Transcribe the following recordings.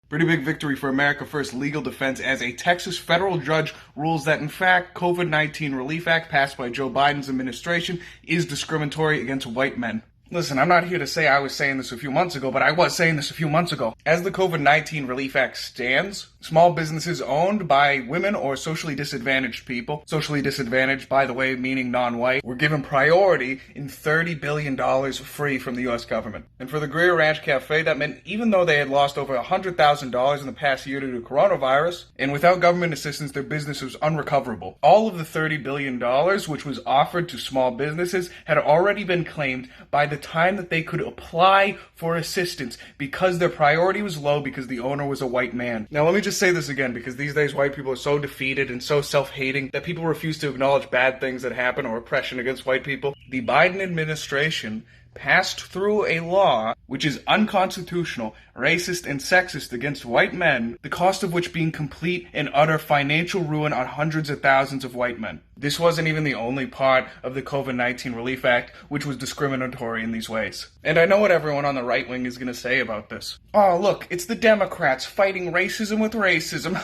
Pretty big victory for America First legal defense as a Texas federal judge rules that, in fact, COVID-19 Relief Act passed by Joe Biden's administration is discriminatory against white men. Listen, I'm not here to say I was saying this a few months ago, but I was saying this a few months ago. As the COVID-19 Relief Act stands, small businesses owned by women or socially disadvantaged people, socially disadvantaged, by the way, meaning non-white, were given priority in $30 billion free from the U.S. government. And for the Greer Ranch Cafe, that meant even though they had lost over $100,000 in the past year due to coronavirus, and without government assistance, their business was unrecoverable. All of the $30 billion, which was offered to small businesses, had already been claimed by the time that they could apply for assistance because their priority was low because the owner was a white man. Now let me just say this again, because these days white people are so defeated and so self-hating that people refuse to acknowledge bad things that happen or oppression against white people. The Biden administration passed through a law which is unconstitutional, racist, and sexist against white men, the cost of which being complete and utter financial ruin on hundreds of thousands of white men. This wasn't even the only part of the COVID-19 Relief Act which was discriminatory in these ways. And I know what everyone on the right wing is going to say about this. Oh, look, it's the Democrats fighting racism with racism.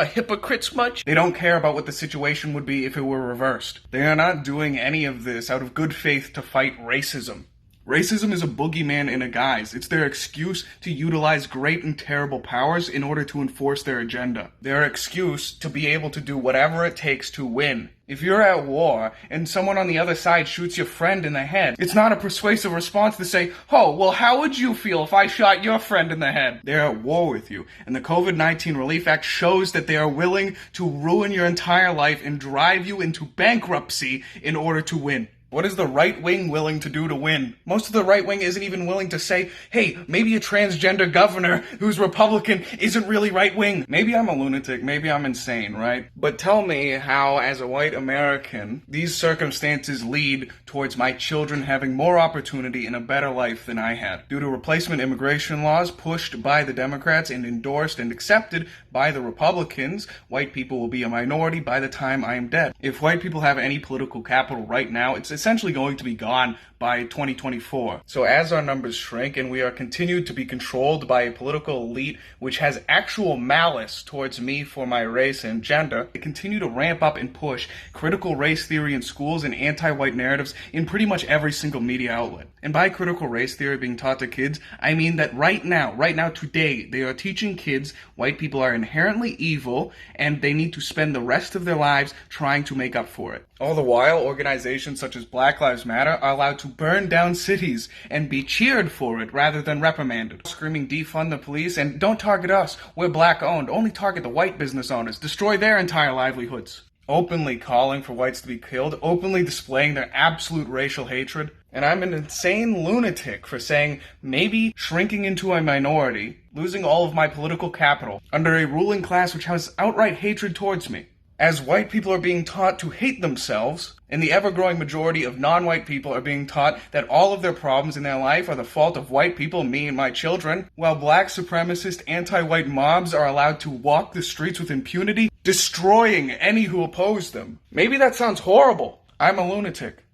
Hypocrites much? They don't care about what the situation would be if it were reversed. They are not doing any of this out of good faith to fight racism. Racism is a boogeyman in a guise. It's their excuse to utilize great and terrible powers in order to enforce their agenda. Their excuse to be able to do whatever it takes to win. If you're at war and someone on the other side shoots your friend in the head, it's not a persuasive response to say, oh, well, how would you feel if I shot your friend in the head? They're at war with you. And the COVID-19 Relief Act shows that they are willing to ruin your entire life and drive you into bankruptcy in order to win. What is the right wing willing to do to win? Most of the right wing isn't even willing to say, hey, maybe a transgender governor who's Republican isn't really right wing. Maybe I'm a lunatic, maybe I'm insane, right? But tell me how, as a white American, these circumstances lead towards my children having more opportunity and a better life than I had. Due to replacement immigration laws pushed by the Democrats and endorsed and accepted by the Republicans, white people will be a minority by the time I am dead. If white people have any political capital right now, it's essentially going to be gone by 2024. So as our numbers shrink and we are continued to be controlled by a political elite which has actual malice towards me for my race and gender, they continue to ramp up and push critical race theory in schools and anti-white narratives in pretty much every single media outlet. And by critical race theory being taught to kids, I mean that right now, today, they are teaching kids white people are inherently evil and they need to spend the rest of their lives trying to make up for it. All the while, organizations such as Black Lives Matter are allowed to burn down cities and be cheered for it rather than reprimanded. Screaming defund the police and don't target us, we're black owned, only target the white business owners, destroy their entire livelihoods. Openly calling for whites to be killed, openly displaying their absolute racial hatred. And I'm an insane lunatic for saying maybe shrinking into a minority, losing all of my political capital under a ruling class which has outright hatred towards me. As white people are being taught to hate themselves, and the ever-growing majority of non-white people are being taught that all of their problems in their life are the fault of white people, me and my children, while black supremacist anti-white mobs are allowed to walk the streets with impunity, destroying any who oppose them. Maybe that sounds horrible. I'm a lunatic.